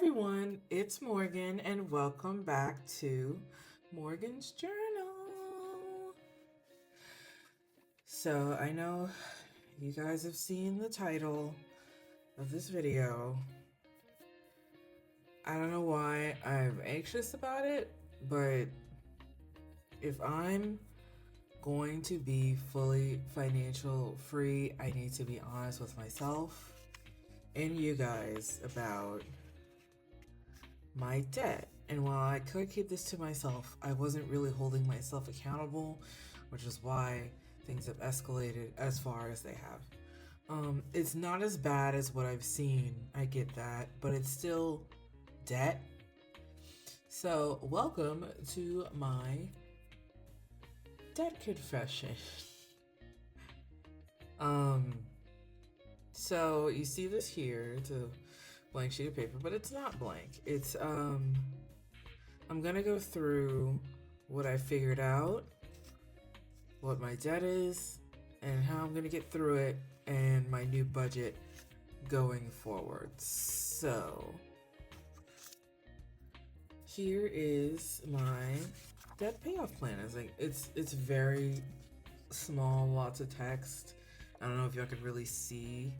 everyone, it's Morgan, and welcome back to Morgan's Journal. So, I know you guys have seen the title of this video. I don't know why I'm anxious about it, but if I'm going to be fully financial free, I need to be honest with myself and you guys about my debt. And while I could keep this to myself, I wasn't really holding myself accountable, which is why things have escalated as far as they have. It's not as bad as what I've seen, I get that, but it's still debt. So welcome to my debt confession. So you see this here, it's a blank sheet of paper, but it's not blank. It's I'm gonna go through what I figured out, what my debt is, and how I'm gonna get through it, and my new budget going forward. So here is my debt payoff plan. It's very small, lots of text. I don't know if y'all could really see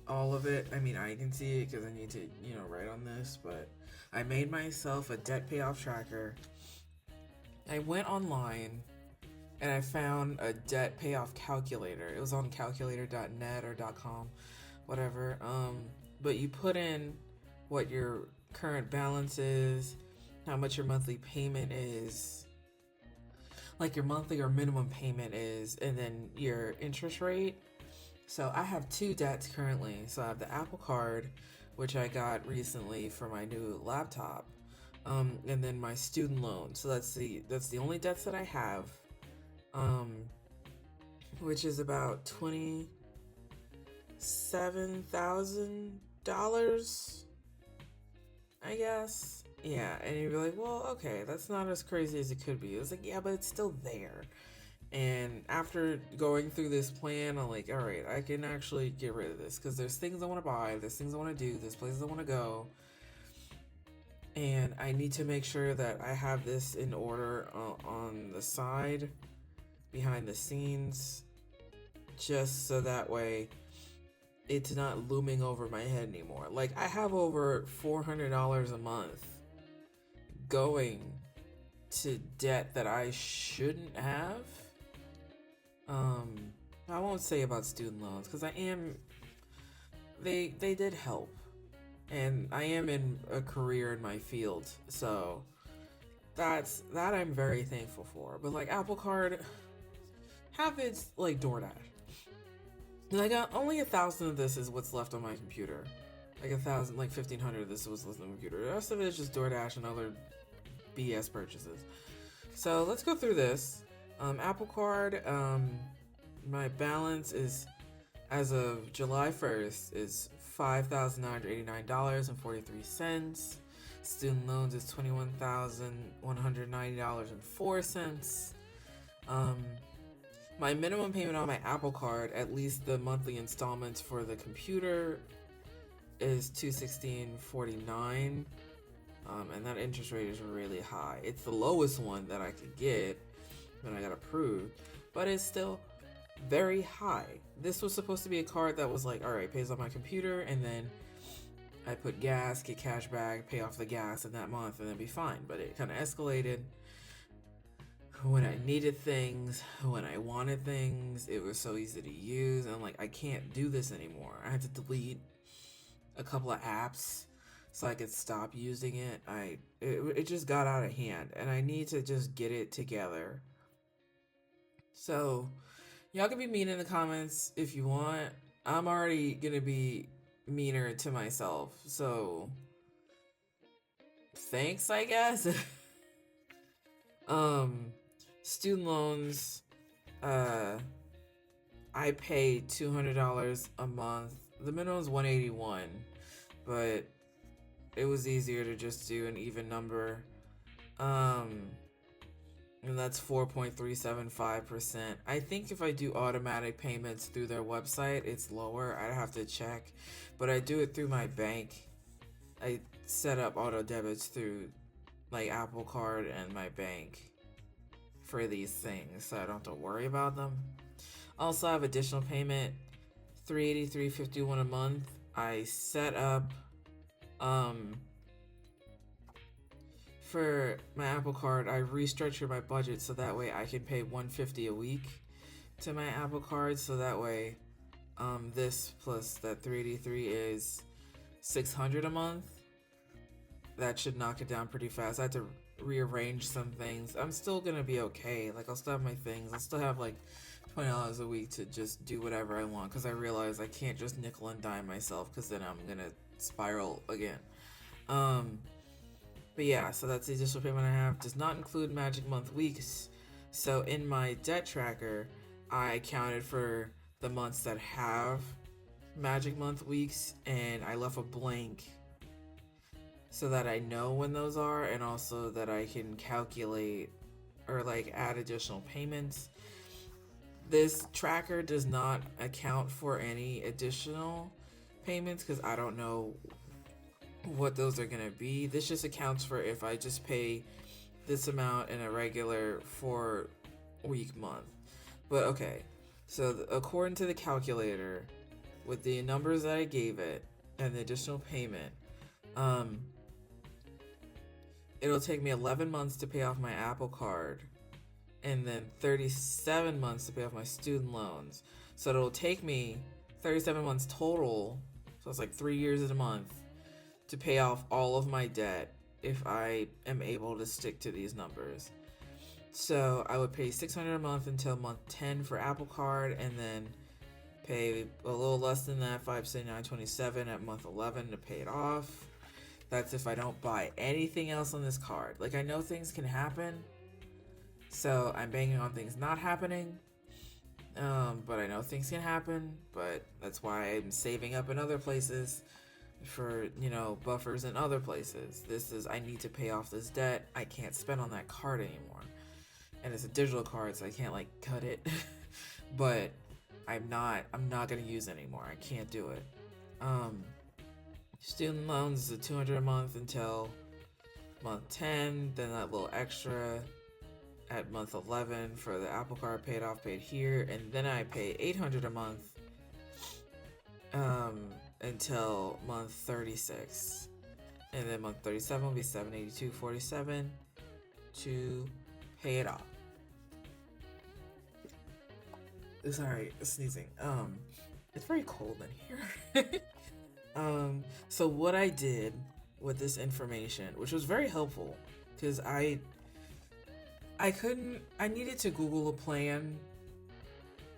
all of it. I mean, I can see it because I need to, write on this, but I made myself a debt payoff tracker. I went online and I found a debt payoff calculator. It was on calculator.net or .com, whatever. But you put in what your current balance is, how much your monthly payment is, like your monthly or minimum payment is, and then your interest rate. So I have two debts currently. So I have the Apple Card, which I got recently for my new laptop, and then my student loan. So that's the only debts that I have, which is about $27,000, I guess. Yeah, and you'd be like, well, okay, that's not as crazy as it could be. It was like, yeah, but it's still there. And after going through this plan, I'm like, all right, I can actually get rid of this because there's things I want to buy, there's things I want to do, there's places I want to go, and I need to make sure that I have this in order on the side, behind the scenes, just so that way it's not looming over my head anymore. Like, I have over $400 a month going to debt that I shouldn't have. I won't say about student loans because they did help, and I am in a career in my field, so that I'm very thankful for. But like Apple Card, half it's like DoorDash. And I got only 1,000 of this is what's left on my computer. Like 1,000, like 1,500 of this is what's left on my computer. The rest of it is just DoorDash and other BS purchases. So let's go through this. Apple Card, my balance is, as of July 1st, is $5,989.43. Student loans is $21,190.04. My minimum payment on my Apple Card, at least the monthly installments for the computer, is $216.49. And that interest rate is really high. It's the lowest one that I could get when I got approved, but it's still very high. This was supposed to be a card that was like, all right, pays on my computer, and then I put gas, get cash back, pay off the gas in that month, and then be fine. But it kind of escalated when I needed things, when I wanted things. It was so easy to use, and I'm like, I can't do this anymore. I had to delete a couple of apps so I could stop using it. It just got out of hand, and I need to just get it together. So y'all can be mean in the comments if you want. I'm already gonna be meaner to myself, so thanks, I guess. Student loans, I pay $200 a month. The minimum is $181, but it was easier to just do an even number. And that's 4.375%. I think if I do automatic payments through their website, it's lower. I'd have to check, but I do it through my bank. I set up auto debits through like Apple Card and my bank for these things, so I don't have to worry about them. Also, I have additional payment, $383.51 a month. I set up for my Apple Card. I restructured my budget so that way I can pay $150 a week to my Apple Card. So that way, this plus that $383 is $600 a month. That should knock it down pretty fast. I had to rearrange some things. I'm still gonna be okay. Like, I'll still have my things. I'll still have like $20 a week to just do whatever I want, because I realize I can't just nickel and dime myself, because then I'm gonna spiral again. But yeah, so that's the additional payment I have. Does not include Magic Month weeks. So in my debt tracker, I accounted for the months that have Magic Month weeks, and I left a blank so that I know when those are, and also that I can calculate or like add additional payments. This tracker does not account for any additional payments because I don't know what those are gonna be. This just accounts for if I just pay this amount in a regular 4-week month. But okay, so according to the calculator, with the numbers that I gave it and the additional payment, it'll take me 11 months to pay off my Apple Card, and then 37 months to pay off my student loans. So it'll take me 37 months total, so it's like 3 years in a month, to pay off all of my debt if I am able to stick to these numbers. So I would pay $600 a month until month 10 for Apple Card, and then pay a little less than that, $579.27 at month 11 to pay it off. That's if I don't buy anything else on this card. Like, I know things can happen, so I'm banking on things not happening. But I know things can happen, but that's why I'm saving up in other places for, you know, buffers in other places. This is, I need to pay off this debt. I can't spend on that card anymore. And it's a digital card, so I can't like cut it. But I'm not gonna use it anymore. I can't do it. Student loans is $200 a month until month 10, then that little extra at month 11 for the Apple Card paid off, paid here, and then I pay $800 a month until month 36, and then month 37 will be $782.47 to pay it off. Sorry, sneezing. It's very cold in here. So what I did with this information, which was very helpful, because I needed to Google a plan,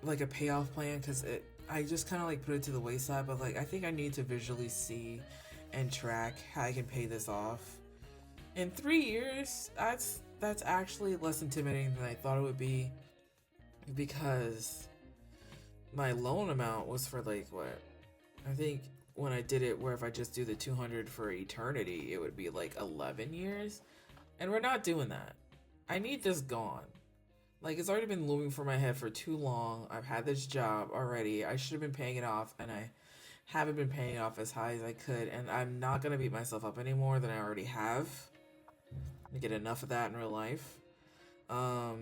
like a payoff plan, because I just kind of like put it to the wayside, but like I think I need to visually see and track how I can pay this off. In 3 years, that's actually less intimidating than I thought it would be, because my loan amount was for like what? I think when I did it, where if I just do the 200 for eternity, it would be like 11 years. And we're not doing that. I need this gone. Like, it's already been looming for my head for too long. I've had this job already. I should have been paying it off, and I haven't been paying it off as high as I could. And I'm not going to beat myself up any more than I already have. I get enough of that in real life. I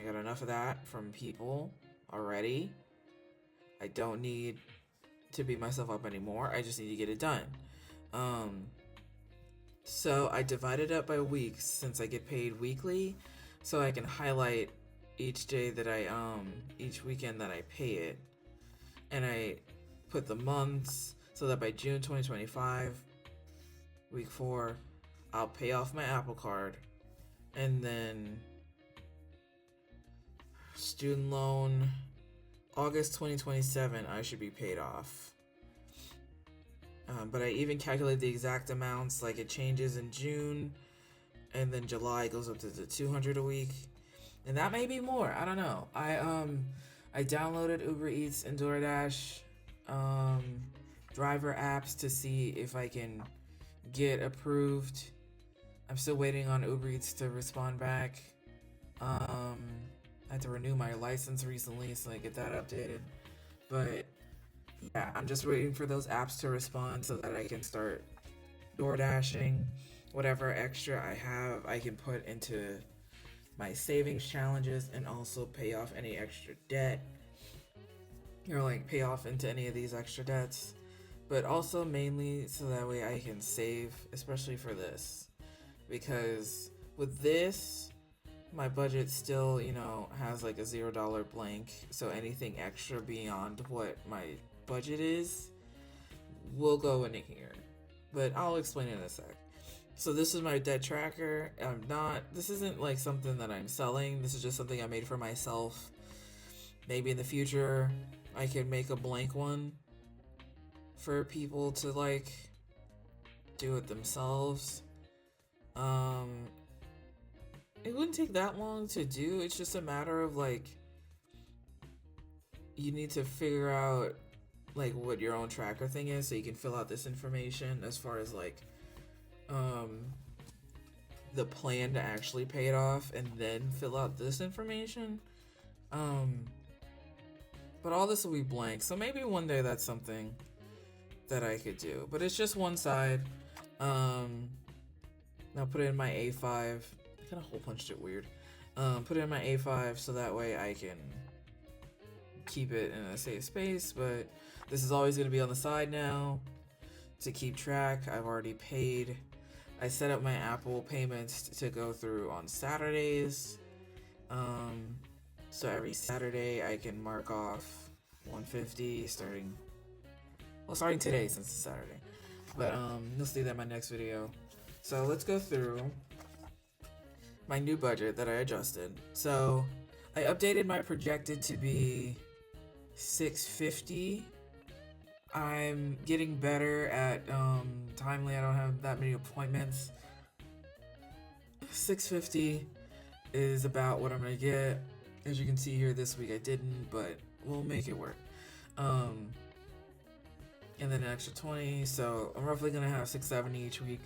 got enough of that from people already. I don't need to beat myself up anymore. I just need to get it done. So I divided up by weeks, since I get paid weekly, so I can highlight each day that each weekend that I pay it. And I put the months so that by June 2025, week 4, I'll pay off my Apple Card. And then student loan, August 2027, I should be paid off. But I even calculate the exact amounts, like it changes in June, and then July goes up to the 200 a week, and that may be more. I don't know. I downloaded Uber Eats and DoorDash driver apps to see if I can get approved. I'm still waiting on Uber Eats to respond back. I had to renew my license recently, so I get that updated. But yeah, I'm just waiting for those apps to respond so that I can start door dashing. Whatever extra I have, I can put into my savings challenges and also pay off any extra debt, or like pay off into any of these extra debts. But also mainly so that way I can save, especially for this, because with this, my budget still, has like a $0 blank. So anything extra beyond what my budget is will go in here. But I'll explain in a sec. So this is my debt tracker. This isn't like something that I'm selling. This is just something I made for myself. Maybe in the future I can make a blank one for people to like do it themselves. It wouldn't take that long to do. It's just a matter of like, you need to figure out like what your own tracker thing is so you can fill out this information as far as like the plan to actually pay it off, and then fill out this information. But all this will be blank, so maybe one day that's something that I could do. But it's just one side. Now put it in my A5. I kind of hole punched it weird. Put it in my A5 so that way I can keep it in a safe space. But this is always going to be on the side now to keep track. I've already paid. I set up my Apple payments to go through on Saturdays. So every Saturday I can mark off $150 starting today since it's Saturday. But you'll see that in my next video. So let's go through my new budget that I adjusted. So I updated my projected to be $650. I'm getting better at timely. I don't have that many appointments. $650 is about what I'm gonna get. As you can see here, this week I didn't, but we'll make it work. And then an extra 20, so I'm roughly gonna have $670 each week.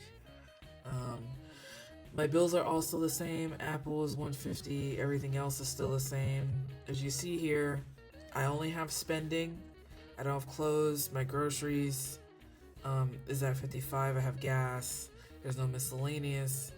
My bills are also the same. Apple is $150. Everything else is still the same. As you see here, I only have spending. I don't have clothes. My groceries is at $55. I have gas. There's no miscellaneous.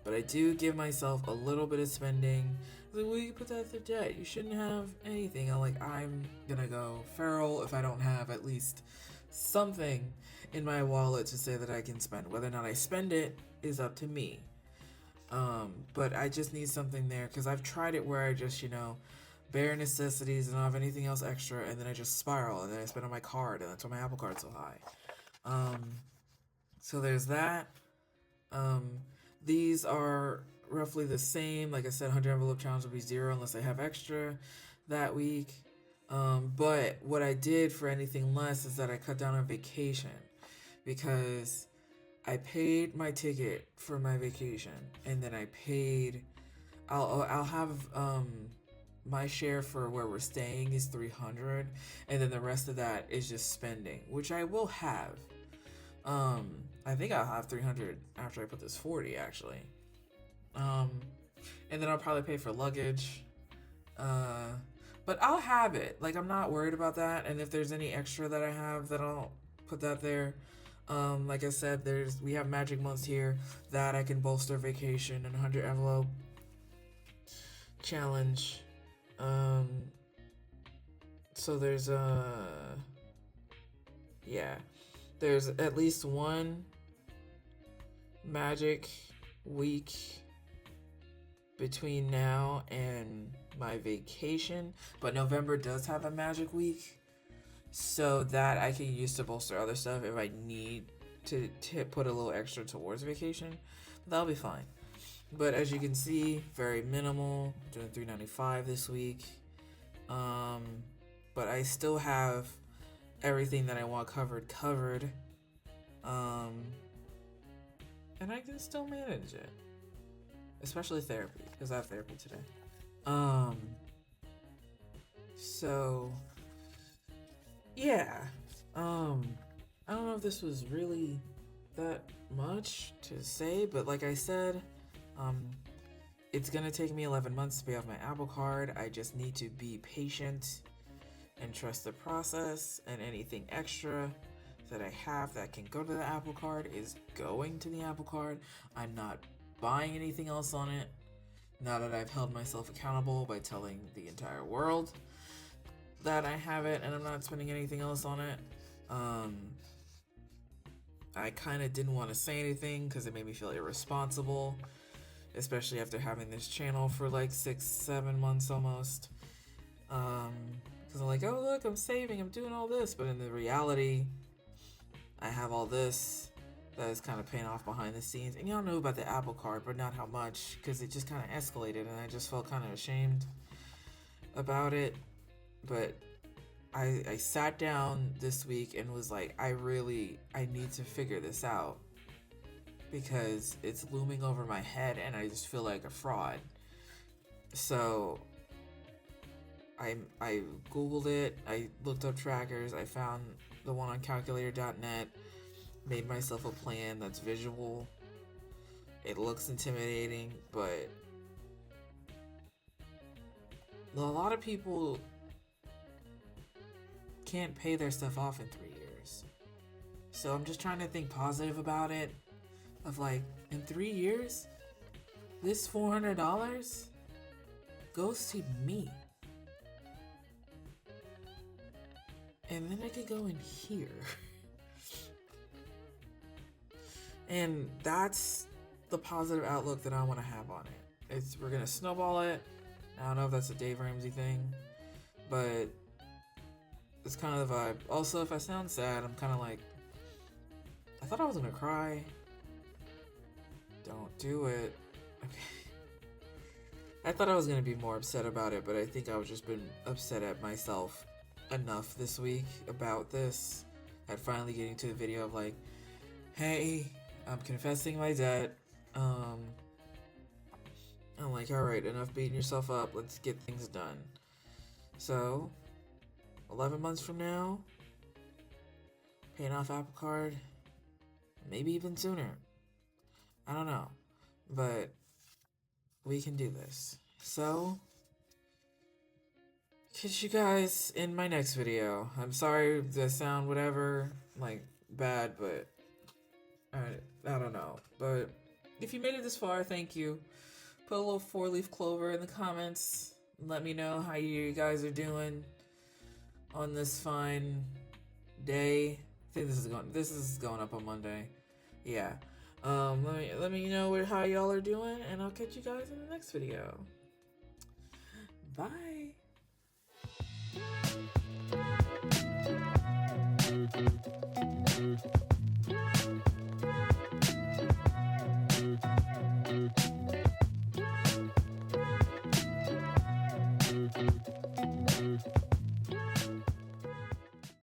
But I do give myself a little bit of spending. Like, well, you put that to debt. You shouldn't have anything. I'm gonna go feral if I don't have at least something in my wallet to say that I can spend. Whether or not I spend it is up to me. But I just need something there because I've tried it where I just, bare necessities and I don't have anything else extra, and then I just spiral, and then I spend on my card, and that's why my Apple Card's so high. So there's that. These are roughly the same. Like I said, 100 envelope challenge will be 0 unless I have extra that week. But what I did for anything less is that I cut down on vacation because I paid my ticket for my vacation, and then I'll have my share for where we're staying is $300, and then the rest of that is just spending, which I will have. I think I'll have $300 after I put this $40 actually. And then I'll probably pay for luggage. But I'll have it. Like, I'm not worried about that. And if there's any extra that I have, then I'll put that there. Like I said, we have magic months here that I can bolster vacation and 100 envelope challenge. So there's there's at least one magic week between now and my vacation, but November does have a magic week, so that I can use to bolster other stuff if I need to put a little extra towards vacation. That'll be fine. But as you can see, very minimal. Doing $395 this week. But I still have everything that I want covered. And I can still manage it. Especially therapy, because I have therapy today. So yeah. I don't know if this was really that much to say, but like I said, it's gonna take me 11 months to pay off my Apple Card. I just need to be patient and trust the process, and anything extra that I have that can go to the Apple Card is going to the Apple Card. I'm not buying anything else on it. Now that I've held myself accountable by telling the entire world that I have it and I'm not spending anything else on it. I kind of didn't want to say anything because it made me feel irresponsible, especially after having this channel for like 6-7 months almost. Because I'm like, oh look, I'm saving, I'm doing all this, but in the reality, I have all this that is kind of paying off behind the scenes. And y'all know about the Apple Card, but not how much, because it just kind of escalated and I just felt kind of ashamed about it. But I sat down this week and was like, I need to figure this out, because it's looming over my head and I just feel like a fraud. So I Googled it, I looked up trackers, I found the one on calculator.net, made myself a plan that's visual. It looks intimidating, but a lot of people can't pay their stuff off in 3 years. So I'm just trying to think positive about it, of like, in 3 years, this $400 goes to me. And then I could go in here. And that's the positive outlook that I want to have on it. We're gonna snowball it. I don't know if that's a Dave Ramsey thing, but it's kind of the vibe. Also, if I sound sad, I'm kind of like, I thought I was gonna cry. Don't do it. Okay. I thought I was gonna be more upset about it, but I think I've just been upset at myself enough this week about this. At finally getting to the video of like, hey, I'm confessing my debt. I'm like, alright, enough beating yourself up. Let's get things done. So, 11 months from now, paying off Apple Card, maybe even sooner. I don't know, but we can do this. So, catch you guys in my next video. I'm sorry if the sound whatever, like, bad, but I don't know. But if you made it this far, thank you. Put a little 4-leaf clover in the comments. Let me know how you guys are doing on this fine day. I think this is going up on Monday. Yeah. Let me know how y'all are doing, and I'll catch you guys in the next video. Bye.